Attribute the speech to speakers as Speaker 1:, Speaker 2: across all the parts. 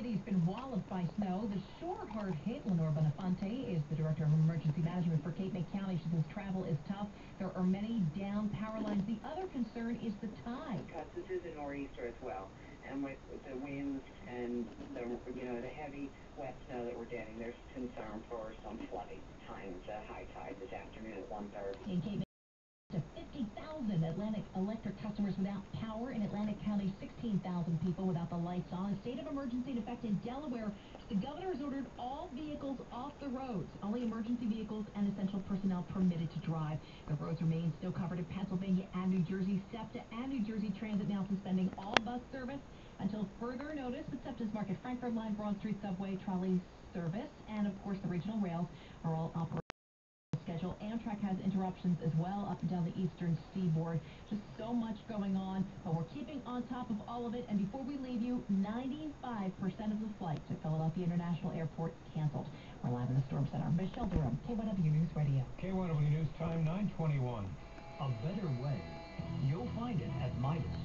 Speaker 1: City's been walloped by snow. The shore-hard hit. Lenore Bonafonte is the Director of Emergency Management for Cape May County. She says travel is tough. There are many down power lines. The other concern is the tide.
Speaker 2: Because this is a nor'easter as well. And with the winds and the heavy wet snow that we're getting, there's concern for some flooding times at high tide this afternoon at 1:30.
Speaker 1: In Cape May, to 50,000 Atlantic Electric customers without power. In Atlantic County, 16,000 people without the lights on. A state of emergency in effect in Delaware. The governor has ordered all vehicles off the roads. Only emergency vehicles and essential personnel permitted to drive. The roads remain snow covered in Pennsylvania and New Jersey. SEPTA and New Jersey Transit now suspending all bus service until further notice. But SEPTA's Market Frankford Line, Broad Street Subway, trolley service, and of course the regional rails are all operating schedule. Amtrak has interruptions as well up and down the eastern seaboard. Just so much going on, but we're keeping on top of all of it. And before we leave you, 95% of the flights at Philadelphia International Airport canceled. We're live in the Storm Center. Michelle Durham, KYW News Radio.
Speaker 3: KYW News time 9:21.
Speaker 4: A better way. You'll find it at Midas.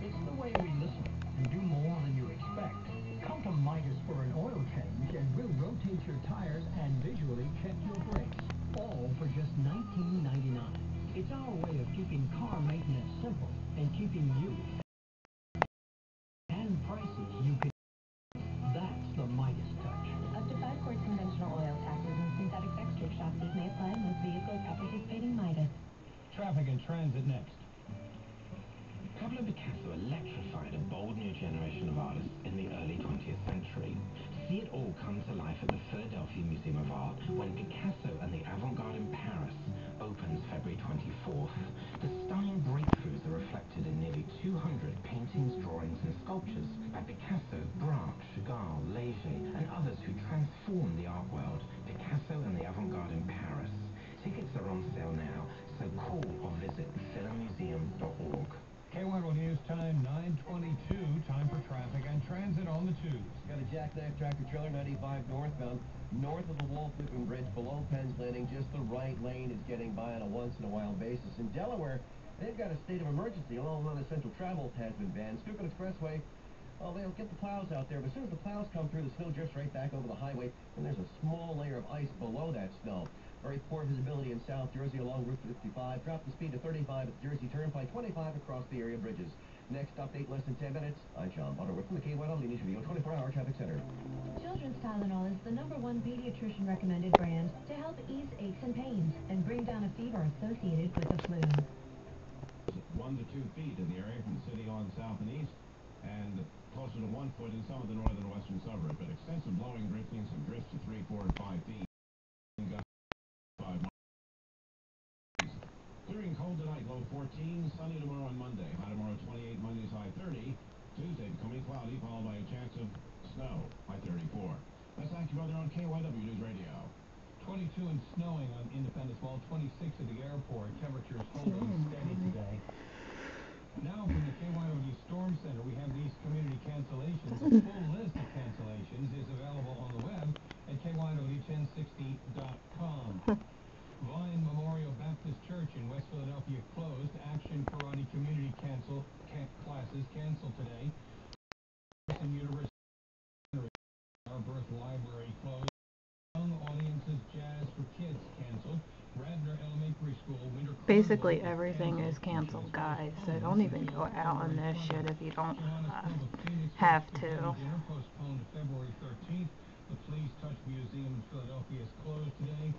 Speaker 4: It's the way we listen and do more than you expect. Come to Midas for an oil change and we'll rotate your tires and visually check your brakes. All for just $19.99. It's our way of keeping car maintenance simple and keeping you and prices you can. That's the Midas touch.
Speaker 1: Up to 5 quarts conventional oil, taxes and synthetic extra shop fees may apply on most vehicles at participating Midas.
Speaker 3: Traffic and transit next.
Speaker 5: Pablo Picasso electrified a bold new generation of artists in the early 20th century. See it all come to life at the Philadelphia Museum of Art when Picasso and the Avant-Garde in Paris opens February 24th. The stunning breakthroughs are reflected in nearly 200 paintings, drawings and sculptures by Picasso, Braque, Chagall, Leger and others who transformed the art world. Picasso and the Avant-Garde in Paris. Tickets are on sale now, so call or visit philamuseum.org.
Speaker 3: KYW News time 9:22. Time for traffic and transit on the tubes.
Speaker 6: Got a jackknife tractor trailer 95 northbound, north of the Wall Whitman Bridge, below Penn's Landing. Just the right lane is getting by on a once-in-a-while basis. In Delaware, they've got a state of emergency. All non-essential travel has been banned. Schuylkill Expressway, well, they'll get the plows out there, but as soon as the plows come through, the snow drifts right back over the highway, and there's a small layer of ice below that snow. Very poor visibility in South Jersey along Route 55. Drop the speed to 35 at the Jersey Turnpike, 25 across the area bridges. Next update, less than 10 minutes. I'm John Butterworth from the KYW News Radio 24-hour traffic center.
Speaker 1: Children's Tylenol is the #1 pediatrician recommended brand to help ease aches and pains and bring down a fever associated with the flu.
Speaker 7: 1 to 2 feet in the area from the city on south and east, and closer to 1 foot in some of the northern and western suburbs. But extensive blowing, drifting, some drifts to 3, 4, and 5 feet. Clearing cold tonight, low 14, sunny tomorrow and Monday. High tomorrow 28, Monday's high 30. Tuesday becoming cloudy, followed by a chance of snow, high 34. That's AccuWeather on KYW News Radio.
Speaker 3: 22 and snowing on Independence Mall, 26 at the airport. Temperatures holding steady today. Now from the KYW Storm Center, we have these community cancellations. A full list of cancellations is available on the web at KYW1060.com. Vine Memorial Baptist Church in West Philadelphia closed. Action Karate Community classes canceled today. University Arbirth Library closed. Young Audiences Jazz for Kids canceled. Radnor Elementary School Winter
Speaker 8: Basically everything is canceled, guys, so don't even go out on this shit if you don't have to.
Speaker 3: Postponed to February 13th. The Please Touch Museum in Philadelphia is closed today.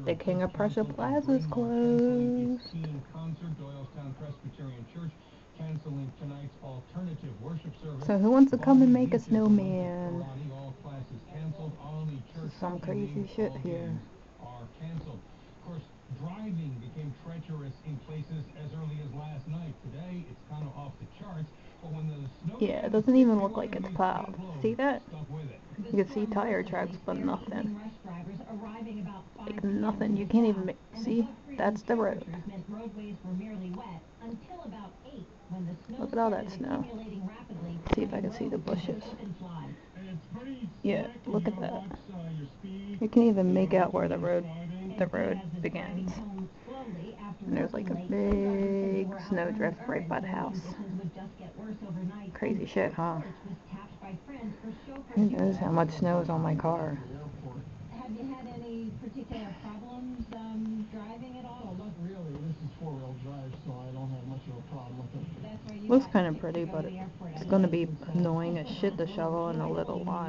Speaker 8: The King of Prussia Plaza is closed.
Speaker 3: Concert, Doylestown Presbyterian Church canceling tonight's alternative worship service.
Speaker 8: So who wants to come and make a snowman?
Speaker 3: All classes canceled. Only church
Speaker 8: Some crazy shit here.
Speaker 3: Are canceled. Of course, driving became treacherous in places as early as last night. Today, it's kind of off the charts. But when the snow
Speaker 8: yeah, it doesn't even look like it's plowed. See that? You can see tire tracks, but nothing. Nothing. You can't even see. That's the road. Look at all that snow. See if I can see the bushes. Yeah, look at that. You can even make out where the road begins. And there's like a big snowdrift right by the house. Crazy shit, huh? Who knows how much snow is on my car?
Speaker 1: Have you had any particular problems driving at all?
Speaker 9: Well, not really. This is four-wheel drive, so I don't have much of a problem with it.
Speaker 1: That's why you
Speaker 8: Looks
Speaker 1: got
Speaker 8: kind of
Speaker 1: to
Speaker 8: pretty,
Speaker 1: go
Speaker 8: but
Speaker 1: to the airport.
Speaker 8: it's going to be annoying as shit to shovel in a little lot.